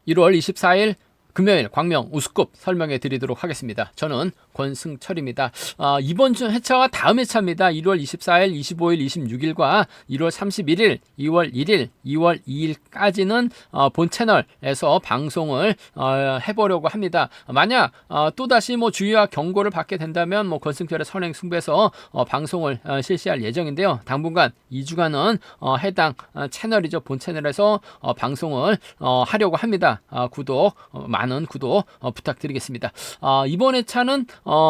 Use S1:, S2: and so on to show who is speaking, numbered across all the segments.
S1: 1월 24일 금요일 광명 우스컵 설명해 드리도록 하겠습니다. 저는 권승철입니다. 이번 주 회차와 다음 회차입니다. 1월 24일, 25일, 26일과 1월 31일, 2월 1일, 2월 2일까지는 본 채널에서 방송을 해보려고 합니다. 만약 또다시 주의와 경고를 받게 된다면 권승철의 선행 승부에서 방송을 실시할 예정인데요. 당분간 2주간은 해당 채널이죠. 본 채널에서 방송을 하려고 합니다. 많은 구독 부탁드리겠습니다. 이번 회차는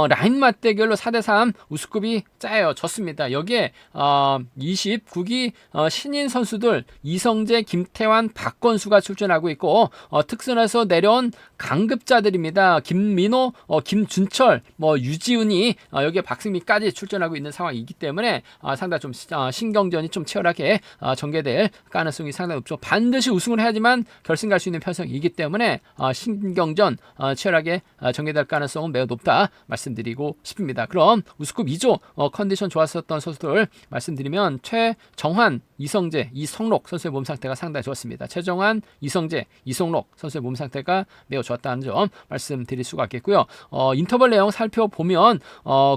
S1: 라인 맞대결로 4대3 우스컵이 짜여졌습니다. 여기에 29기 신인 선수들 이성재, 김태환, 박건수가 출전하고 있고 특선에서 내려온 강급자들입니다. 김민호, 김준철, 유지훈이 여기에 박승민까지 출전하고 있는 상황이기 때문에 상당히 좀 신경전이 좀 치열하게 전개될 가능성이 상당히 높죠. 반드시 우승을 해야지만 결승 갈 수 있는 편성이기 때문에 신경전 치열하게 전개될 가능성은 매우 높다 말씀드리고 싶습니다. 그럼 우스컵 2조 컨디션 좋았었던 선수들 말씀드리면 최정환, 이성재, 이성록 선수의 몸 상태가 상당히 좋았습니다. 최정환, 이성재, 이성록 선수의 몸 상태가 매우 좋았다는 점 말씀드릴 수가 있겠고요. 인터벌 내용 살펴보면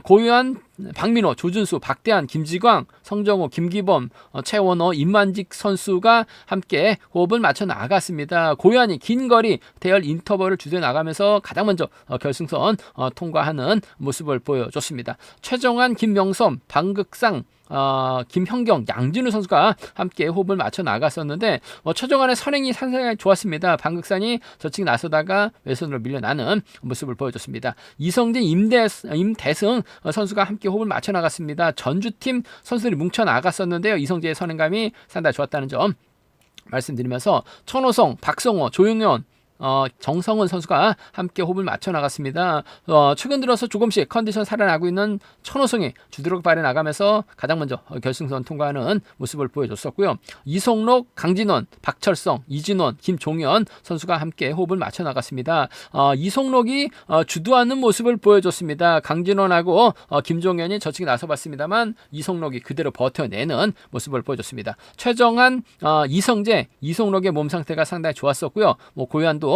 S1: 고유한, 박민호, 조준수, 박대한, 김지광, 성정호, 김기범, 최원호, 임만직 선수가 함께 호흡을 맞춰 나갔습니다. 고유한이 긴 거리 대열 인터벌을 주도해 나가면서 가장 먼저 결승선 통과하는 모습을 보여줬습니다. 최정환, 김명섬, 방극상, 김형경, 양진우 선수가 함께 호흡을 맞춰 나갔었는데 최정환의 선행이 상당히 좋았습니다. 방극산이 저측 나서다가 왼손으로 밀려나는 모습을 보여줬습니다. 이성진, 임대승 선수가 함께 호흡을 맞춰 나갔습니다. 전주팀 선수들이 뭉쳐 나갔었는데요. 이성재의 선행감이 상당히 좋았다는 점 말씀드리면서 천호성, 박성호, 조용현, 정성은 선수가 함께 호흡을 맞춰 나갔습니다. 최근 들어서 조금씩 컨디션 살아나고 있는 천호성이 주도력 발휘 나가면서 가장 먼저 결승선 통과하는 모습을 보여줬었고요. 이성록, 강진원, 박철성, 이진원, 김종현 선수가 함께 호흡을 맞춰 나갔습니다. 이성록이 주도하는 모습을 보여줬습니다. 강진원하고 김종현이 저측에 나서봤습니다만 이성록이 그대로 버텨내는 모습을 보여줬습니다. 최정한, 이성재, 이성록의 몸 상태가 상당히 좋았었고요. 고현도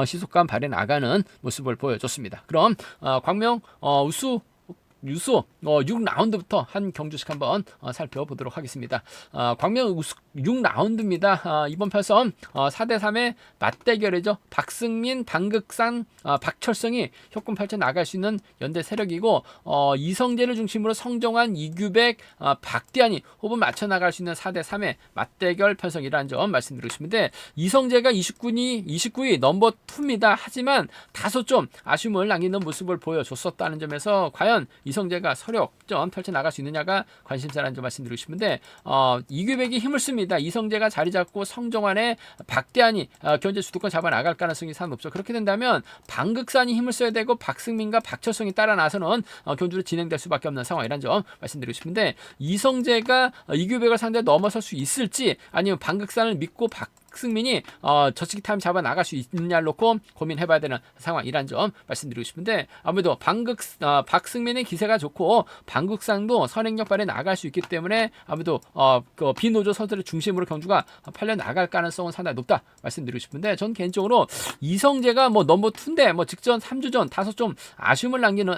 S1: 시속감 발휘 나가는 모습을 보여줬습니다. 그럼 광명 유소 6라운드부터 한 경주씩 한번 살펴보도록 하겠습니다. 광명 6라운드입니다. 이번 편선 4대3의 맞대결이죠. 박승민, 방극산, 박철성이 협공 펼쳐 나갈 수 있는 연대 세력이고 이성재를 중심으로 성정환, 이규백, 박대한이 호흡을 맞춰 나갈 수 있는 4대3의 맞대결 편성이라는 점 말씀드리고 싶은데 이성재가 29위 넘버 2입니다. 하지만 다소 좀 아쉬움을 남기는 모습을 보여줬었다는 점에서 과연 이성재가 서력전 펼쳐 나갈 수 있느냐가 관심사라는 점 말씀드리고 싶은데 이규백이 힘을 씁니다. 이성재가 자리 잡고 성정환의 박대한이 견제 주도권 잡아 나갈 가능성이 상당히 높죠. 그렇게 된다면 방극산이 힘을 써야 되고 박승민과 박철성이 따라 나서는 견주로 진행될 수밖에 없는 상황이라는 점 말씀드리고 싶은데 이성재가 이규백을 상대로 넘어설 수 있을지 아니면 방극산을 믿고 박승민이 저치기 타임 잡아 나갈 수 있느냐를 놓고 고민해봐야 되는 상황이란 점 말씀드리고 싶은데 아무래도 박승민의 기세가 좋고 방극상도 선행력 발휘 나갈 수 있기 때문에 아무래도 그 비노조 선수들의 중심으로 경주가 팔려 나갈 가능성은 상당히 높다 말씀드리고 싶은데 전 개인적으로 이성재가 넘버 2인데 직전 3주전 다소 좀 아쉬움을 남기는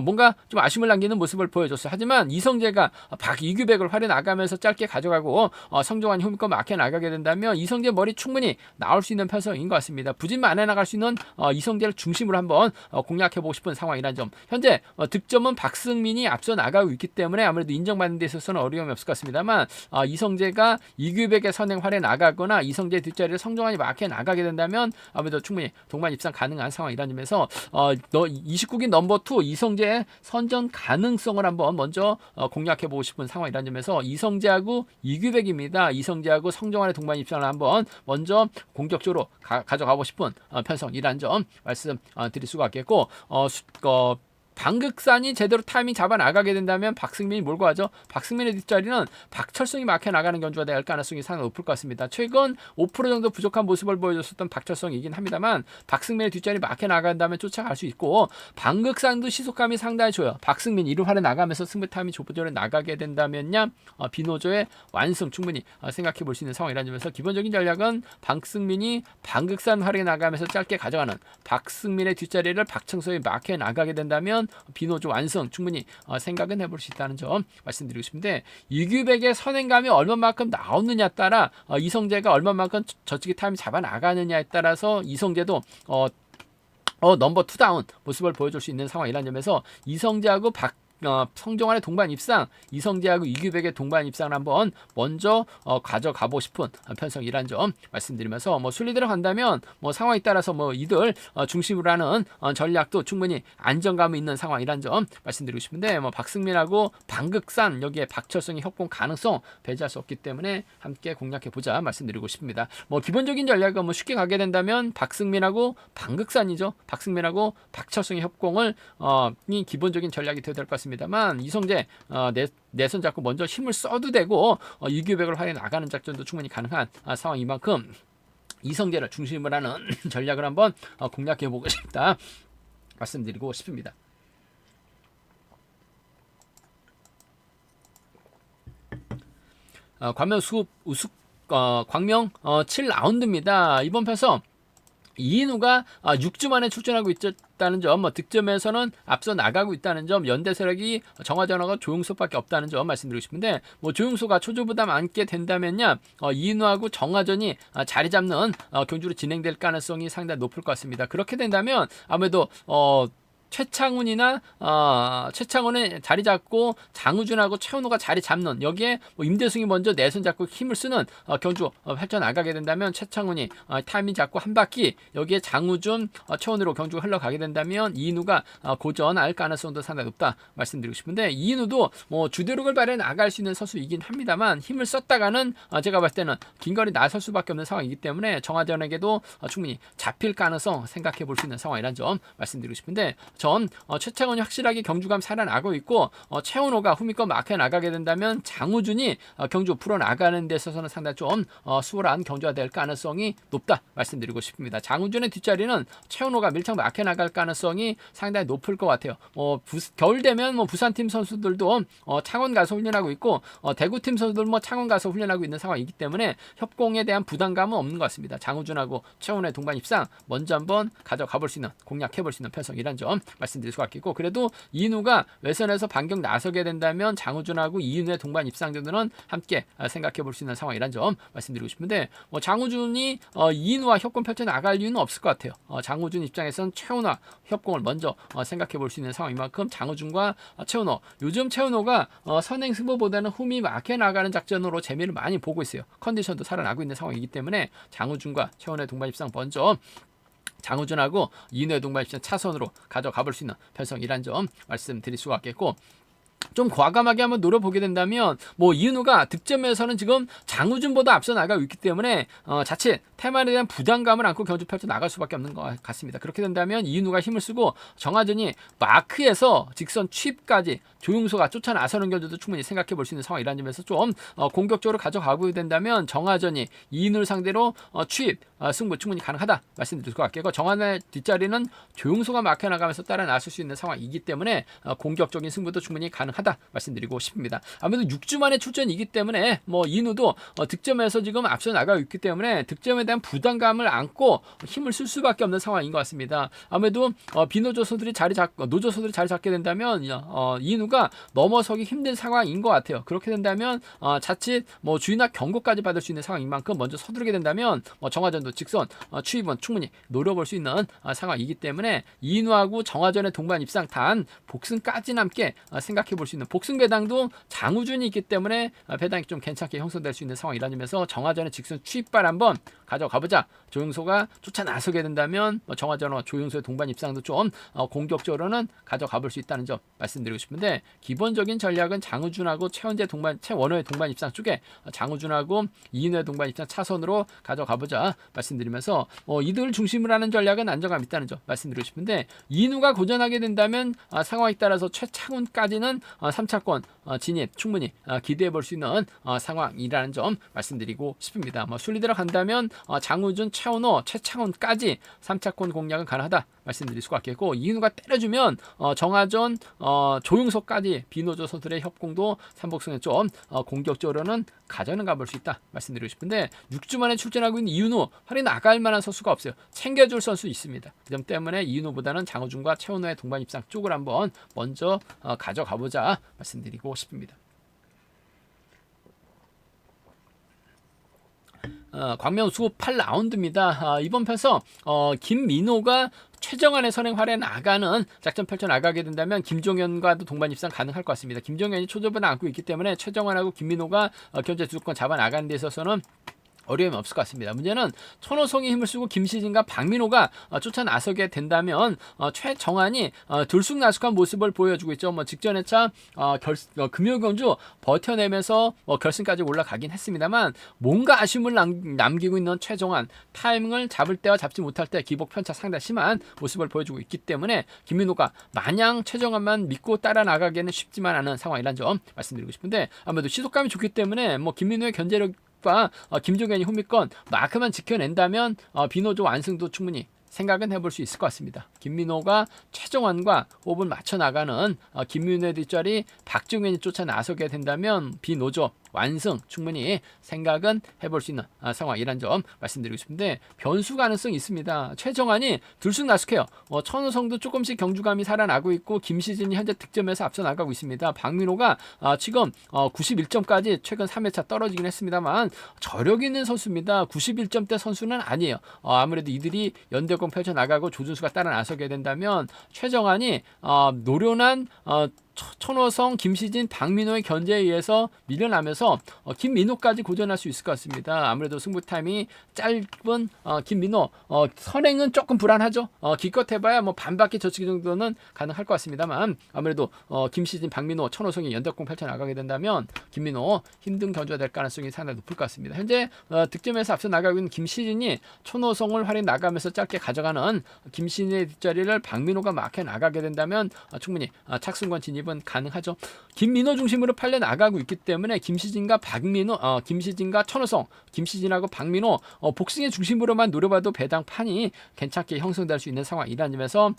S1: 뭔가 좀 아쉬움을 남기는 모습을 보여줬어요. 하지만 이성재가 이규백을 활용 나가면서 짧게 가져가고 성종환이 홈권 막혀 나가게 된다면 이성재 머리 충분히 나올 수 있는 편성인 것 같습니다. 부진만해 나갈 수 있는 이성재를 중심으로 한번 공략해보고 싶은 상황이라는 점. 현재 득점은 박승민이 앞서 나가고 있기 때문에 아무래도 인정받는 데 있어서는 어려움이 없을 것 같습니다만 이성재가 이규백의 선행 활에 나가거나 이성재 뒷자리를 성종환이 막혀 나가게 된다면 아무래도 충분히 동반 입상 가능한 상황이라는 점에서 29기 넘버 2 이성재의 선전 가능성을 한번 먼저 공략해보고 싶은 상황이라는 점에서 이성재하고 이규백입니다. 이성재하고 성정환의 동반 입장을 한번 먼저 공격적으로 가져가고 싶은 편성이라는 점 말씀드릴 수가 있겠고 방극산이 제대로 타이밍 잡아 나가게 된다면 박승민이 몰고 가죠. 박승민의 뒷자리는 박철성이 막혀 나가는 견주가 될 가능성이 상당히 높을 것 같습니다. 최근 5% 정도 부족한 모습을 보여줬었던 박철성이긴 합니다만 박승민의 뒷자리 막혀 나간다면 쫓아갈 수 있고 방극산도 시속감이 상당히 좋아요. 박승민 1루화를 나가면서 승부 타이밍 조절에 나가게 된다면야 비노조의 완승 충분히 생각해 볼 수 있는 상황이라는 점에서 기본적인 전략은 박승민이 방극산 활에 나가면서 짧게 가져가는 박승민의 뒷자리를 박청소에 막혀 나가게 된다면 비노조 완성 충분히 생각은 해볼 수 있다는 점 말씀드리고 싶은데 이규백의 선행감이 얼마만큼 나오느냐에 따라 이성재가 얼마만큼 저쪽에 타임 잡아 나가느냐에 따라서 이성재도 넘버 투다운 모습을 보여줄 수 있는 상황이라는 점에서 이성재하고 성종환의 동반 입상, 이성재하고 이규백의 동반 입상을 한번 먼저 가져가고 싶은 편성이라는 점 말씀드리면서 순리대로 간다면 상황에 따라서 이들 중심으로 하는 전략도 충분히 안정감이 있는 상황이라는 점 말씀드리고 싶은데 박승민하고 방극산 여기에 박철성의 협공 가능성 배제할 수 없기 때문에 함께 공략해 보자 말씀드리고 싶습니다. 기본적인 전략은 쉽게 가게 된다면 박승민하고 방극산이죠. 박승민하고 박철성의 협공을 이 기본적인 전략이 되어야 될 것 같습니다. 다만 이성재 내선 잡고 먼저 힘을 써도 되고 이규백을 활용해 나가는 작전도 충분히 가능한 상황인 만큼 이성재를 중심으로 하는 전략을 한번 공략해 보고 싶다 말씀드리고 싶습니다. 광명 광명 7라운드입니다. 이번 편성 이인우가 6주 만에 출전하고 있다는 점, 득점에서는 앞서 나가고 있다는 점, 연대 세력이 정화전화가 조용석밖에 없다는 점 말씀드리고 싶은데 조용석가 초조부담 안게 된다면야 이인우하고 정화전이 자리 잡는 경주로 진행될 가능성이 상당히 높을 것 같습니다. 그렇게 된다면 아무래도 최창훈이 자리 잡고 장우준하고 최은호가 자리 잡는 여기에 임대승이 먼저 내선 잡고 힘을 쓰는 경주 펼쳐 나가게 된다면 최창훈이 타이밍 잡고 한 바퀴 여기에 장우준 최은호로 경주가 흘러가게 된다면 이인우가 고전할 가능성도 상당히 높다 말씀드리고 싶은데 이인우도 주도력을 발휘해 나갈 수 있는 선수이긴 합니다만 힘을 썼다가는 제가 봤을 때는 긴 거리 나설 수밖에 없는 상황이기 때문에 정하전에게도 충분히 잡힐 가능성 생각해 볼 수 있는 상황이라는 점 말씀드리고 싶은데 최창훈이 확실하게 경주감 살아나고 있고 최은호가 후미권 막혀 나가게 된다면 장우준이 경주 풀어나가는 데 있어서는 상당히 좀 수월한 경주가 될 가능성이 높다 말씀드리고 싶습니다. 장우준의 뒷자리는 최은호가 밀착 막혀 나갈 가능성이 상당히 높을 것 같아요. 겨울 되면 부산팀 선수들도 창원 가서 훈련하고 있고 대구팀 선수들 창원 가서 훈련하고 있는 상황이기 때문에 협공에 대한 부담감은 없는 것 같습니다. 장우준하고 최은호의 동반 입상 먼저 한번 가져가 볼 수 있는 공략해 볼 수 있는 편성이란 점 말씀드릴 수가 있겠고 그래도 이인우가 외선에서 반격 나서게 된다면 장우준하고 이인우의 동반 입상 정도는 함께 생각해 볼 수 있는 상황이란 점 말씀드리고 싶은데 장우준이 이인우와 협공 펼쳐 나갈 이유는 없을 것 같아요. 장우준 입장에서는 최은호 협공을 먼저 생각해 볼 수 있는 상황인 만큼 장우준과 최은호 요즘 최은호가 선행 승부보다는 흠이 막혀 나가는 작전으로 재미를 많이 보고 있어요. 컨디션도 살아나고 있는 상황이기 때문에 장우준과 최은호의 동반 입상 먼저 장우준하고 이인우의 동반 입상 차선으로 가져가 볼 수 있는 편성이란 점 말씀드릴 수가 있겠고 좀 과감하게 한번 노려보게 된다면 이은우가 득점에서는 지금 장우준보다 앞서 나가고 있기 때문에 자칫 테만에 대한 부담감을 안고 경주 펼쳐 나갈 수밖에 없는 것 같습니다. 그렇게 된다면 이은우가 힘을 쓰고 정하전이 마크에서 직선 취입까지 조용소가 쫓아 나서는 경주도 충분히 생각해 볼 수 있는 상황이라는 점에서 좀 공격적으로 가져가고 된다면 정하전이 이인우를 상대로 취입 승부 충분히 가능하다 말씀드릴 것 같고 정하전의 뒷자리는 조용소가 막혀 나가면서 따라 나설 수 있는 상황이기 때문에 공격적인 승부도 충분히 가능하다 말씀드리고 싶습니다. 아무래도 6주 만에 출전이기 때문에 이인우도 득점에서 지금 앞서 나가고 있기 때문에 득점에 대한 부담감을 안고 힘을 쓸 수밖에 없는 상황인 것 같습니다. 아무래도 비노조선들이 노조선들이 자리 잡게 된다면 이인우가 넘어서기 힘든 상황인 것 같아요. 그렇게 된다면 자칫 주의나 경고까지 받을 수 있는 상황인 만큼 먼저 서두르게 된다면 정하전도 직선 추입은 충분히 노려볼 수 있는 상황이기 때문에 이인우하고 정하전의 동반 입상 단 복승까지는 함께 생각해 볼 볼 수 있는 복승 배당도 장우준이 있기 때문에 배당이 좀 괜찮게 형성될 수 있는 상황이라는 점에서 정화전의 직선 추입발 한번 가져가보자. 조용소가 쫓아 나서게 된다면 정화전과 조용소의 동반 입상도 좀 공격적으로는 가져가볼 수 있다는 점 말씀드리고 싶은데, 기본적인 전략은 장우준하고 최원호의 동반 입상 쪽에 장우준하고 이인호의 동반 입상 차선으로 가져가보자 말씀드리면서, 이들 중심으로 하는 전략은 안정감 있다는 점 말씀드리고 싶은데, 이인호가 고전하게 된다면 상황에 따라서 최창훈까지는 3차권 진입 충분히 기대해 볼 수 있는 상황이라는 점 말씀드리고 싶습니다. 순리대로 간다면 장우준, 최원호, 최창훈까지 3차권 공략은 가능하다 말씀드릴 수가 있겠고, 이인우가 때려주면 정하전, 조용석까지 비노조 선수들의 협공도 삼복승에 좀 공격적으로는 가져는 가볼 수 있다 말씀드리고 싶은데, 6주 만에 출전하고 있는 이인우 활이 나갈 만한 선수가 없어요. 챙겨줄 선수 있습니다. 그 점 때문에 이인우보다는 장우준과 최원호의 동반 입상 쪽을 한번 먼저 가져가보자 말씀드리고 싶습니다. 광명수 8라운드입니다. 이번 편에서 김민호가 최정환의 선행 활에 나가는 작전 펼쳐 나가게 된다면 김종현과도 동반 입상 가능할 것 같습니다. 김종현이 초조반을 안고 있기 때문에 최정환하고 김민호가 견제 주도권 잡아 나가는 데 있어서는 어려움이 없을 것 같습니다. 문제는 천호성이 힘을 쓰고 김시진과 박민호가 쫓아 나서게 된다면 최정환이 들쑥날쑥한 모습을 보여주고 있죠. 직전에 참 금요경주 버텨내면서 결승까지 올라가긴 했습니다만, 뭔가 아쉬움을 남기고 있는 최정환, 타이밍을 잡을 때와 잡지 못할 때 기복 편차 상당히 심한 모습을 보여주고 있기 때문에 김민호가 마냥 최정환만 믿고 따라 나가기에는 쉽지만 않은 상황이라는 점 말씀드리고 싶은데, 아무래도 시속감이 좋기 때문에 김민호의 견제력 김종현이 후미권 마크만 지켜낸다면 비노조 완승도 충분히 생각은 해볼 수 있을 것 같습니다. 김민호가 최정환과 호흡을 맞춰 나가는 김민호의 뒷자리 박종현이 쫓아 나서게 된다면 비노조 완승 충분히 생각은 해볼 수 있는 상황이란 점 말씀드리고 싶은데, 변수 가능성이 있습니다. 최정환이 들쑥날쑥해요. 천우성도 조금씩 경주감이 살아나고 있고, 김시진이 현재 득점에서 앞서 나가고 있습니다. 박민호가 지금 91점까지 최근 3회차 떨어지긴 했습니다만 저력 있는 선수입니다. 91점대 선수는 아니에요. 아무래도 이들이 연대공 펼쳐나가고 조준수가 따라 나서게 된다면 최정환이 노련한 천호성, 김시진, 박민호의 견제에 의해서 밀려나면서 김민호까지 고전할 수 있을 것 같습니다. 아무래도 승부 타임이 짧은 김민호 선행은 조금 불안하죠. 기껏 해봐야 반바퀴 저치기 정도는 가능할 것 같습니다만, 아무래도 김시진, 박민호, 천호성이 연대공 펼쳐나가게 된다면 김민호 힘든 견주가 될 가능성이 상당히 높을 것 같습니다. 현재 득점에서 앞서 나가고 있는 김시진이 천호성을 활용 나가면서 짧게 가져가는 김시진의 뒷자리를 박민호가 막혀 나가게 된다면 충분히 착승권 진입 은 가능하죠. 김민호 중심으로 팔려 나가고 있기 때문에 김시진과 천호성, 김시진하고 박민호 복승의 중심으로만 노려봐도 배당판이 괜찮게 형성될 수 있는 상황이라는 점에서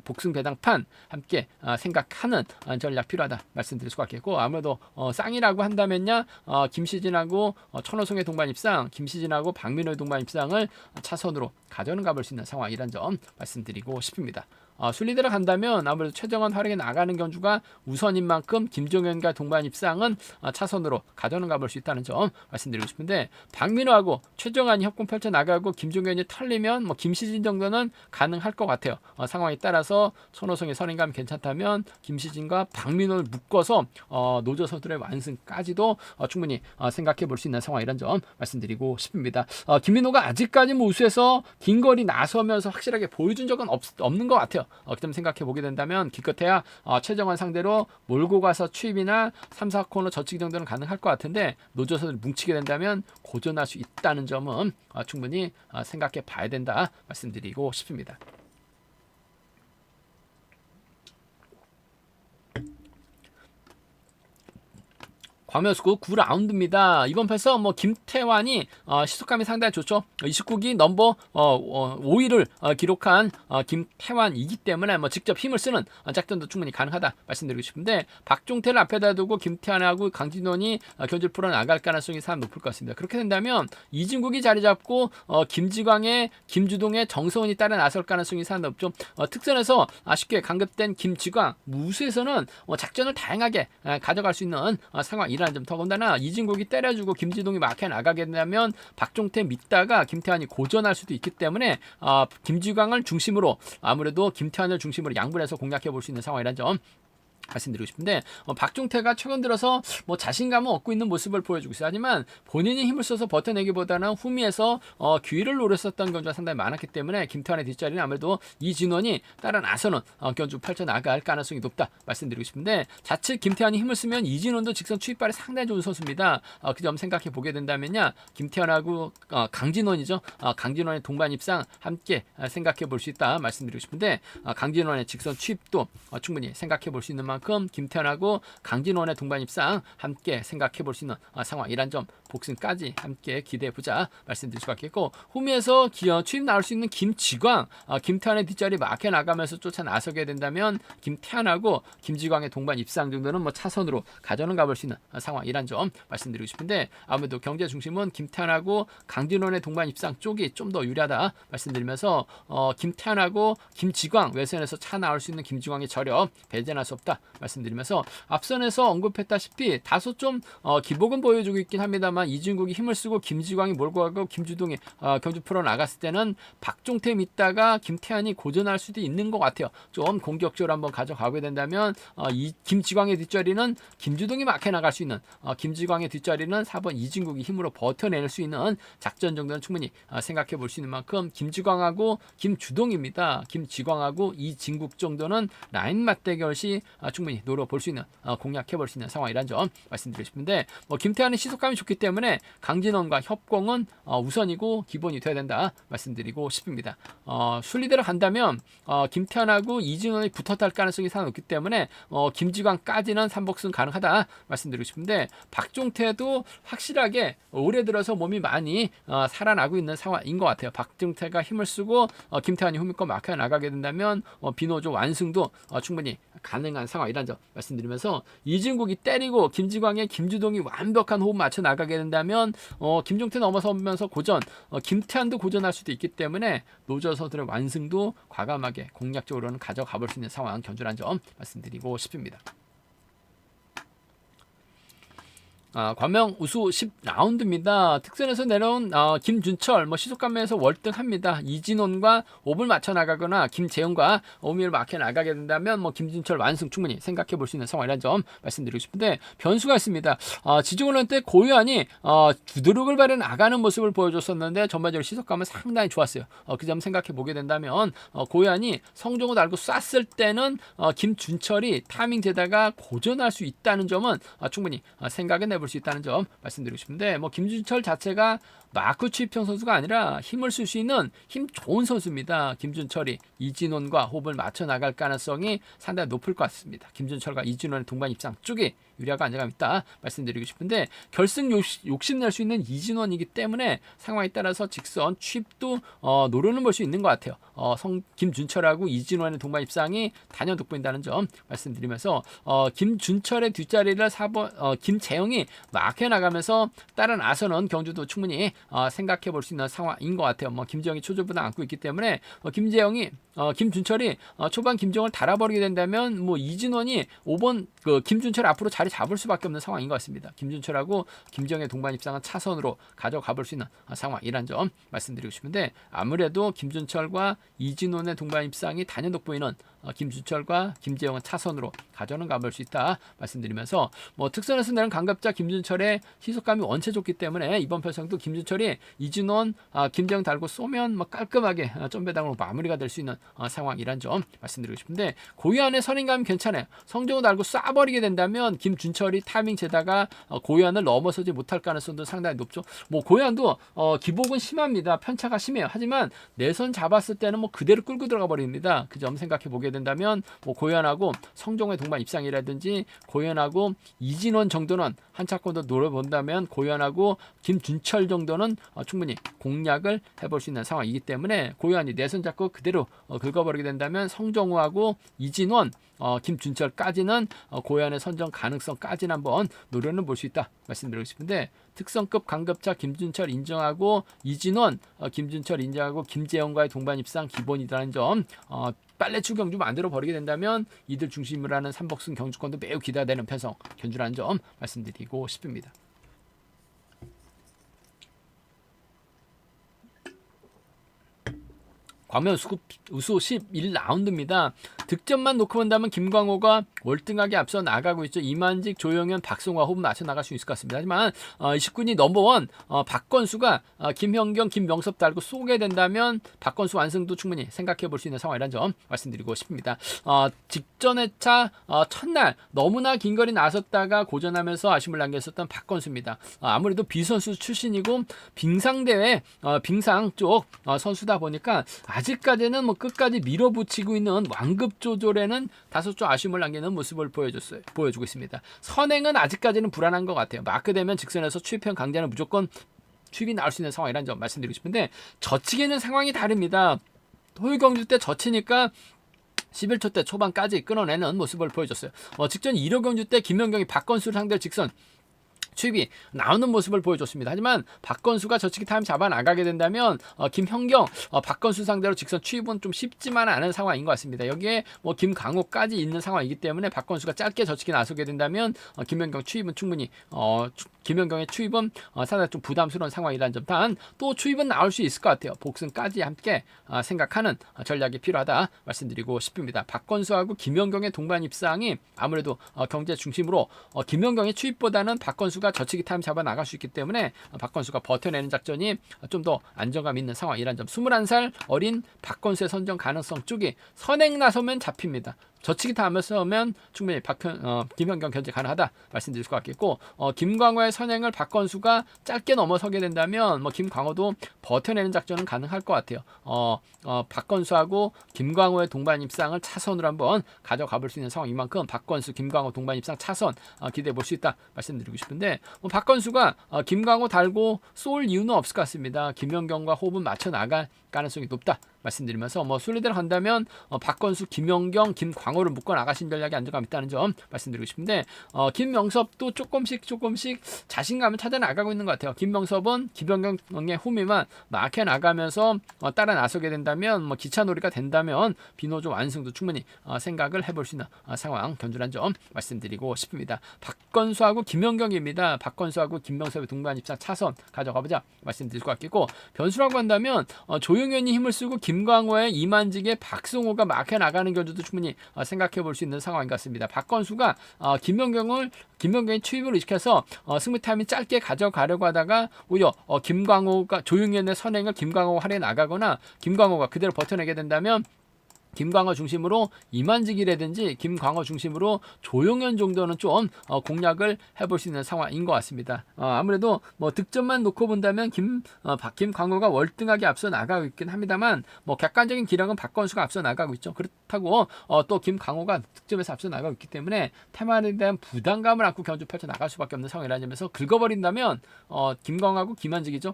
S1: 복승 배당판 함께 생각하는 전략 필요하다 말씀드릴 수가 있겠고, 아무래도 쌍이라고 한다면요, 김시진하고 천호성의 동반 입상, 김시진하고 박민호의 동반 입상을 차선으로 가져는 가볼 수 있는 상황이라는 점 말씀드리고 싶습니다. 순리대로 간다면 아무래도 최정환 활약에 나가는 견주가 우선인 만큼 김종현과 동반 입상은 차선으로 가져는 가볼 수 있다는 점 말씀드리고 싶은데, 박민호하고 최정환이 협공 펼쳐 나가고 김종현이 털리면 김시진 정도는 가능할 것 같아요. 상황에 따라서 천호성의 선행감이 괜찮다면 김시진과 박민호를 묶어서 노조 선수들의 완승까지도 충분히 생각해 볼 수 있는 상황이란 점 말씀드리고 싶습니다. 김민호가 아직까지 우수해서 긴 거리 나서면서 확실하게 보여준 적은 없는 것 같아요. 그점 생각해 보게 된다면 기껏해야 최정환 상대로 몰고 가서 추입이나 3, 4코너 저치기 정도는 가능할 것 같은데, 노조선을 뭉치게 된다면 고전할 수 있다는 점은 충분히 생각해 봐야 된다 말씀드리고 싶습니다. 광명수구 9라운드입니다. 이번 편에서 김태환이 시속감이 상당히 좋죠. 29기 넘버 5위를 기록한 김태환이기 때문에 직접 힘을 쓰는 작전도 충분히 가능하다 말씀드리고 싶은데, 박종태를 앞에다 두고 김태환하고 강진원이 견제를 풀어나갈 가능성이 상당히 높을 것 같습니다. 그렇게 된다면 이진국이 자리 잡고 김지광의, 김주동의, 정성훈이 따라 나설 가능성이 상당히 높죠. 특선에서 아쉽게 강급된 김지광, 무수에서는 작전을 다양하게 가져갈 수 있는 상황이 이라는 점, 더군다나 이진국이 때려주고 김지동이 막혀 나가게 된다면 박종태 믿다가 김태환이 고전할 수도 있기 때문에 김지광을 중심으로, 아무래도 김태환을 중심으로 양분해서 공략해 볼 수 있는 상황이라는 점 말씀드리고 싶은데 박종태가 최근 들어서 뭐 자신감은 얻고 있는 모습을 보여주고 있어요. 하지만 본인이 힘을 써서 버텨내기보다는 후미에서 기회를 노렸었던 경주가 상당히 많았기 때문에 김태환의 뒷자리는 아무래도 이진원이 따라 나서는 경주 펼쳐나갈 가능성이 높다 말씀드리고 싶은데, 자칫 김태환이 힘을 쓰면 이진원도 직선 추입발이 상당히 좋은 선수입니다. 그 점 생각해 보게 된다면요, 김태환하고 강진원이죠. 강진원의 동반 입상 함께 생각해 볼 수 있다 말씀드리고 싶은데, 강진원의 직선 추입도 충분히 생각해 볼 수 있는 만큼 김태환하고 강진원의 동반 입상 함께 생각해 볼 수 있는 상황이란 점, 복승까지 함께 기대해 보자 말씀드릴 수가 있겠고, 후미에서 추입 나올 수 있는 김지광, 김태환의 뒷자리 막혀 나가면서 쫓아 나서게 된다면 김태환하고 김지광의 동반 입상 정도는 뭐 차선으로 가져는 가볼 수 있는 상황이란 점 말씀드리고 싶은데, 아무래도 경제 중심은 김태환하고 강진원의 동반 입상 쪽이 좀 더 유리하다 말씀드리면서, 김태환하고 김지광 외선에서 차 나올 수 있는 김지광의 저력 배제할 수 없다 말씀드리면서, 앞선에서 언급했다시피 다소 좀 기복은 보여주고 있긴 합니다만 이진국이 힘을 쓰고 김지광이 몰고 가고 김주동이 경주 풀어 나갔을 때는 박종태 믿다가 김태환이 고전할 수도 있는 것 같아요. 좀 공격적으로 한번 가져가게 된다면 이 김지광의 뒷자리는 김주동이 막혀 나갈 수 있는, 김지광의 뒷자리는 4번 이진국이 힘으로 버텨낼 수 있는 작전 정도는 충분히 생각해 볼 수 있는 만큼 김지광하고 김주동입니다. 김지광하고 이진국 정도는 라인 맞대결 시 충분히 노려볼 수 있는, 공략해 볼 수 있는 상황이란 점 말씀드리고 싶은데, 김태환의 시속감이 좋기 때문에 강진원과 협공은 우선이고 기본이 돼야 된다 말씀드리고 싶습니다. 순리대로 간다면 김태환하고 이진원이 붙었다 할 가능성이 상당히 높기 때문에 김지광까지는 삼복승 가능하다 말씀드리고 싶은데, 박종태도 확실하게 올해 들어서 몸이 많이 살아나고 있는 상황인 것 같아요. 박종태가 힘을 쓰고 김태환이 후미권 막혀 나가게 된다면 비노조 완승도 충분히 가능한 상황이란 점 말씀드리면서, 이진국이 때리고 김지광의 김주동이 완벽한 호흡 맞춰 나가게 된다면 김종태 넘어서면서 고전, 김태환도 고전할 수도 있기 때문에 노조서들의 완승도 과감하게 공략적으로는 가져가 볼 수 있는 상황 견주란 점 말씀드리고 싶습니다. 관명 우수 10라운드입니다. 특선에서 내려온 김준철 시속감에서 월등합니다. 이진원과 5을 맞춰 나가거나 김재영과 5미를 막혀 나가게 된다면 김준철 완승 충분히 생각해 볼 수 있는 상황이라는 점 말씀드리고 싶은데, 변수가 있습니다. 지중훈련 때 고유한이 주도력을 발휘해 나가는 모습을 보여줬었는데 전반적으로 시속감은 상당히 좋았어요. 그 점 생각해 보게 된다면 고유한이 성종을 달고 쐈을 때는 김준철이 타이밍 재다가 고전할 수 있다는 점은 충분히 생각해 볼 수 있다는 점 말씀드리고 싶은데, 김준철 자체가 마크 추입형 선수가 아니라 힘을 쓸 수 있는 힘 좋은 선수입니다. 김준철이 이진원과 호흡을 맞춰 나갈 가능성이 상당히 높을 것 같습니다. 김준철과 이진원의 동반 입상 쪽이 유리하고 안정감 있다 말씀드리고 싶은데, 결승 욕심낼 수 있는 이진원이기 때문에 상황에 따라서 직선 추입도 노려는 볼 수 있는 것 같아요. 김준철하고 이진원의 동반 입상이 단연 돋보인다는 점 말씀드리면서, 김준철의 뒷자리를 4번 김재영이 막혀 나가면서 따라 나서는 경주도 충분히 생각해 볼 수 있는 상황인 것 같아요. 김재영이 초조부담 안고 있기 때문에 김준철이 초반 김재영을 달아버리게 된다면 이진원이 5번 김준철 앞으로 자리 잡을 수밖에 없는 상황인 것 같습니다. 김준철하고 김재영의 동반 입상은 차선으로 가져가 볼 수 있는 상황이란 점 말씀드리고 싶은데, 아무래도 김준철과 이진원의 동반 입상이 단연 돋보이는 김준철과 김재영은 차선으로 가져는 가볼 수 있다 말씀드리면서, 특선에서 내는 강갑자 김준철의 시속감이 원체 좋기 때문에 이번 편성도 김준철이 이진원, 김재영 달고 쏘면 깔끔하게 점배당으로 마무리가 될 수 있는 상황이란 점 말씀드리고 싶은데, 고유한의 선인감이 괜찮아요. 성종을 달고 쏴버리게 된다면 김준철이 타이밍 재다가 고유한을 넘어서지 못할 가능성도 상당히 높죠. 고유한도 기복은 심합니다. 편차가 심해요. 하지만 내선 잡았을 때는 그대로 끌고 들어가 버립니다. 그 점 생각해 보게 된다면 고유한하고 성종의 동반 입상이라든지 고유한하고 이진원 정도는 한 차권 더 노려본다면 고유한하고 김준철 정도는 충분히 공략을 해볼 수 있는 상황이기 때문에, 고유한이 내선 잡고 그대로 긁어버리게 된다면 성종우하고 이진원, 김준철까지는 고유한의 선정 가능성까지는 한번 노려는 볼 수 있다 말씀드리고 싶은데, 특성급 강급차 김준철 인정하고 이진원, 김준철 인정하고 김재영과의 동반 입상 기본이라는 점, 빨래추 경주 만들어 버리게 된다면 이들 중심으로 하는 삼복승 경주권도 매우 기대되는 편성 견주라는 점 말씀드리고 싶습니다. 광명 우수 11라운드입니다. 득점만 놓고 본다면 김광호가 월등하게 앞서 나가고 있죠. 이만직, 조용현, 박성화 호흡 맞춰 나갈 수 있을 것 같습니다. 하지만 29위 넘버원 박건수가 김현경, 김명섭 달고 쏘게 된다면 박건수 완승도 충분히 생각해 볼 수 있는 상황이라는 점 말씀드리고 싶습니다. 직전 회차 첫날 너무나 긴 거리 나섰다가 고전하면서 아쉬움을 남겼었던 박건수입니다. 아무래도 비선수 출신이고 빙상대회 빙상 쪽 선수다 보니까 아직까지는 뭐 끝까지 밀어붙이고 있는 완급 조절에는 다소 좀 아쉬움을 남기는 모습을 보여주고 있습니다. 선행은 아직까지는 불안한 것 같아요. 마크되면 직선에서 추입형 강자는 무조건 추입이 나올 수 있는 상황이라는 점 말씀드리고 싶은데 저치기는 상황이 다릅니다. 토요일 경주 때 젖히니까 11초 때 초반까지 끊어내는 모습을 보여줬어요. 직전 1호 경주 때 김연경이 박건수를 상대로 직선 추입이 나오는 모습을 보여줬습니다. 하지만 박건수가 저치기 타임 잡아 나가게 된다면 김현경, 박건수 상대로 직선 추입은 좀 쉽지만 않은 상황인 것 같습니다. 여기에 뭐 김강호까지 있는 상황이기 때문에 박건수가 짧게 저치기 나서게 된다면 김현경 추입은 충분히 김현경의 추입은 상당히 좀 부담스러운 상황이라는 점. 단 또 추입은 나올 수 있을 것 같아요. 복승까지 함께 생각하는 전략이 필요하다 말씀드리고 싶습니다. 박건수하고 김현경의 동반 입상이 아무래도 경제 중심으로 김현경의 추입보다는 박건수가 저치기 타임 잡아 나갈 수 있기 때문에 박건수가 버텨내는 작전이 좀 더 안정감 있는 상황이라는 점. 21살 어린 박건수의 선정 가능성 쪽이 선행 나서면 잡힙니다. 저치기 타면서면 충분히 김현경 견제 가능하다 말씀드릴 것 같겠고 김광호의 선행을 박건수가 짧게 넘어서게 된다면 김광호도 버텨내는 작전은 가능할 것 같아요. 박건수하고 김광호의 동반 입상을 차선으로 한번 가져가 볼 수 있는 상황인 만큼 박건수, 김광호 동반 입상 차선 기대해 볼 수 있다 말씀드리고 싶은데 박건수가 김광호 달고 쏠 이유는 없을 것 같습니다. 김현경과 호흡은 맞춰 나갈 가능성이 높다 말씀드리면서 순리대로 간다면 박건수, 김연경, 김광호를 묶어 나가신 전략이 안정감 있다는 점 말씀드리고 싶은데 김명섭도 조금씩 자신감을 찾아 나가고 있는 것 같아요. 김명섭은 김연경의 호미만 막혀 나가면서 따라 나서게 된다면 기차놀이가 된다면 비노조 완승도 충분히 생각을 해볼 수 있는 상황 견주란 점 말씀드리고 싶습니다. 박건수하고 김연경입니다. 박건수하고 김명섭의 동반 입상 차선 가져가보자 말씀드릴 것 같겠고 변수라고 한다면 조용현이 힘을 쓰고 김광호의 이만직의 박승호가 막혀 나가는 견주도 충분히 생각해 볼 수 있는 상황인 것 같습니다. 박건수가 김연경의 추입을 의식해서 승부 타임이 짧게 가져가려고 하다가 오히려 김광호가 조용현의 선행을 김광호가 할애 나가거나 김광호가 그대로 버텨내게 된다면 김광호 중심으로 이만직이라든지 김광호 중심으로 조용현 정도는 좀 공략을 해볼 수 있는 상황인 것 같습니다. 아무래도 득점만 놓고 본다면 김광호가 월등하게 앞서 나가고 있긴 합니다만 객관적인 기량은 박건수가 앞서 나가고 있죠. 그렇다고 또 김광호가 득점에서 앞서 나가고 있기 때문에 테마에 대한 부담감을 안고 견주 펼쳐 나갈 수밖에 없는 상황이라는 점에서 긁어버린다면 김광호하고 김한직이죠.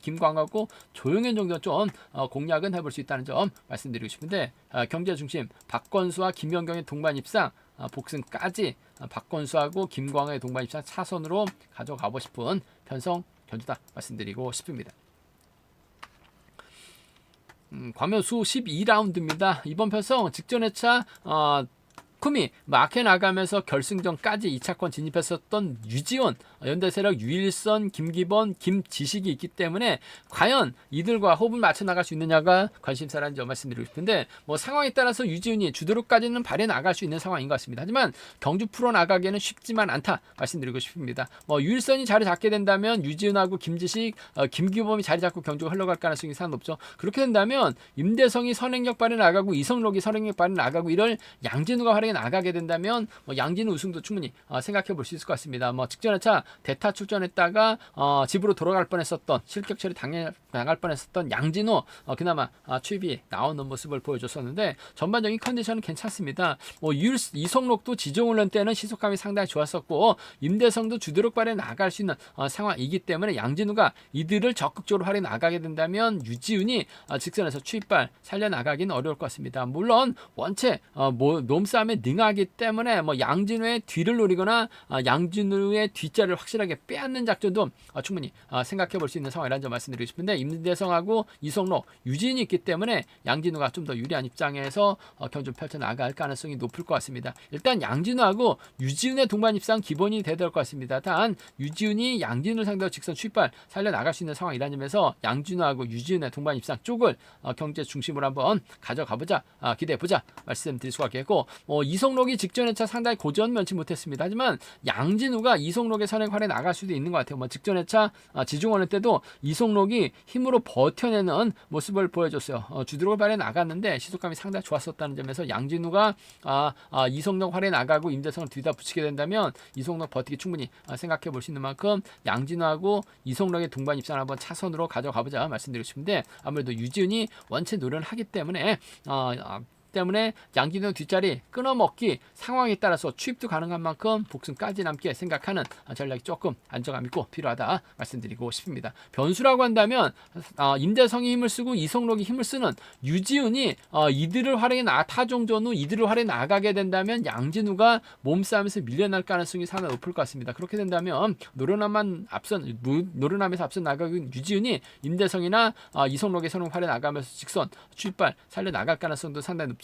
S1: 김광호하고 조용현 정도는 좀 공략은 해볼 수 있다는 점 말씀드리고 싶은데 경제 중심 박건수와 김연경의 동반 입상 복승까지 박건수하고 김광호의 동반 입상 차선으로 가져가고 싶은 편성 견주다 말씀드리고 싶습니다. 광명수 12라운드입니다. 이번 편성 직전 회차 쿠미 막혀 나가면서 결승전까지 2차권 진입했었던 유지원, 연대세력 유일선, 김기범, 김지식이 있기 때문에 과연 이들과 호흡을 맞춰 나갈 수 있느냐가 관심사라는 점 말씀드리고 싶은데 상황에 따라서 유지훈이 주도로까지는 발에 나갈 수 있는 상황인 것 같습니다. 하지만 경주 풀어 나가기에는 쉽지만 않다 말씀드리고 싶습니다. 유일선이 자리 잡게 된다면 유지훈하고 김지식, 김기범이 자리 잡고 경주가 흘러갈 가능성이 상당히 높죠. 그렇게 된다면 임대성이 선행력 발에 나가고 이성록이 선행력 발에 나가고 이럴 양진우가 활약이 나가게 된다면 양진우 우승도 충분히 생각해 볼 수 있을 것 같습니다. 직전 회차 대타 출전했다가 집으로 돌아갈 뻔했었던 실격 처리 당할 뻔했었던 양진우 그나마 추입이 나오는 모습을 보여줬었는데 전반적인 컨디션은 괜찮습니다. 이성록도 지정훈련 때는 시속감이 상당히 좋았었고 임대성도 주도력 발에 나갈 수 있는 상황이기 때문에 양진우가 이들을 적극적으로 활용해 나가게 된다면 유지훈이 직선에서 추입발 살려나가기는 어려울 것 같습니다. 물론 원체 몸싸움에 능하기 때문에 뭐 양진우의 뒤를 노리거나 양진우의 뒷자리를 확실하게 빼앗는 작전도 충분히 생각해 볼 수 있는 상황이라는 점 말씀드리고 싶은데, 임대성하고 이성록, 유진이 있기 때문에 양진우가 좀 더 유리한 입장에서 경좀 펼쳐나갈 가능성이 높을 것 같습니다. 일단 양진우하고 유지훈의 동반 입상 기본이 돼야 될 것 같습니다. 단 유지훈이 양진우를 상대로 직선 추입발 살려나갈 수 있는 상황이라는 점에서 양진우하고 유지훈의 동반 입상 쪽을 경제 중심으로 한번 가져가보자, 기대해보자 말씀드릴 수가 있겠고, 이성록이 직전 회차 상당히 고전 면치 못했습니다. 하지만 양진우가 이성록의 선행활에 나갈 수도 있는 것 같아요. 직전 회차 지중원을 때도 이성록이 힘으로 버텨내는 모습을 보여줬어요. 주드록을 발에 나갔는데 시속감이 상당히 좋았었다는 점에서 양진우가 이성록 활에 나가고 임대성을 뒤다 붙이게 된다면 이성록 버티기 충분히 생각해 볼 수 있는 만큼 양진우하고 이성록의 동반 입상을 한번 차선으로 가져가보자 말씀드리고 싶은데, 아무래도 유지훈이 원체 노련을 하기 때문에 양진우 뒷자리 끊어먹기 상황에 따라서 추입도 가능한 만큼 복승까지 남게 생각하는 전략이 조금 안정감 있고 필요하다 말씀드리고 싶습니다. 변수라고 한다면 임대성이 힘을 쓰고 이성록이 힘을 쓰는 유지훈이 이들을 활용해 타종전 후 이들을 활용해 나가게 된다면 양진우가 몸싸움에서 밀려날 가능성이 상당히 높을 것 같습니다. 그렇게 된다면 노련함에서 앞선 나가고 있는 유지훈이 임대성이나 이성록의 선을 활용해 나가면서 직선 추입발 살려 나갈 가능성도 상당히 높죠.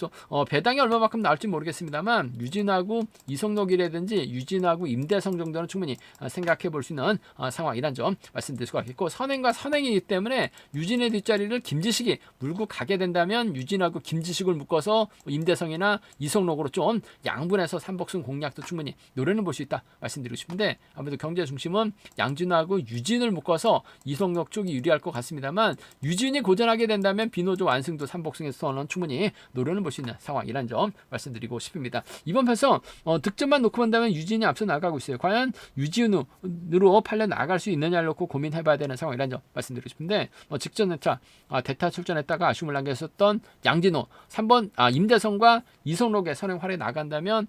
S1: 배당이 얼마만큼 나올지 모르겠습니다만 유진하고 이성록이라든지 유진하고 임대성 정도는 충분히 생각해 볼 수 있는 상황이란 점 말씀드릴 수가 있겠고, 선행과 선행이기 때문에 유진의 뒷자리를 김지식이 물고 가게 된다면 유진하고 김지식을 묶어서 임대성이나 이성록으로 좀 양분해서 삼복승 공략도 충분히 노려는 볼 수 있다 말씀드리고 싶은데, 아무래도 경제 중심은 양진하고 유진을 묶어서 이성록 쪽이 유리할 것 같습니다만, 유진이 고전하게 된다면 비노조 완승도 삼복승에서는 충분히 노려는 볼 수 있는 상황이란 점 말씀드리고 싶습니다. 이번 편성 득점만 놓고 본다면 유진이 앞서 나가고 있어요. 과연 유지훈으로 팔려 나갈 수 있느냐를 놓고 고민해봐야 되는 상황이란 점 말씀드리고 싶은데, 직전 회차 대타 출전했다가 아쉬움을 남겼었던 양진우 3번 임대성과 이성록의 선행 활에 나간다면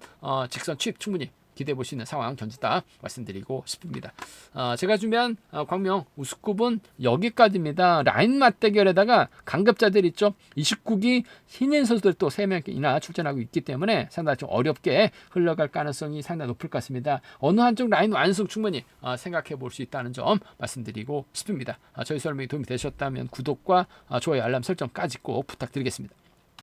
S1: 직선 취입 충분히 기대해 볼 수 있는 상황 견지다 말씀드리고 싶습니다. 제가 준비한 광명 우스컵은 여기까지입니다. 라인 맞대결에다가 강급자들 있죠. 29기 신인 선수들 또 3명이나 출전하고 있기 때문에 상당히 좀 어렵게 흘러갈 가능성이 상당히 높을 것 같습니다. 어느 한쪽 라인 완승 충분히 생각해 볼 수 있다는 점 말씀드리고 싶습니다. 저희 설명이 도움이 되셨다면 구독과 좋아요 알람 설정까지 꼭 부탁드리겠습니다.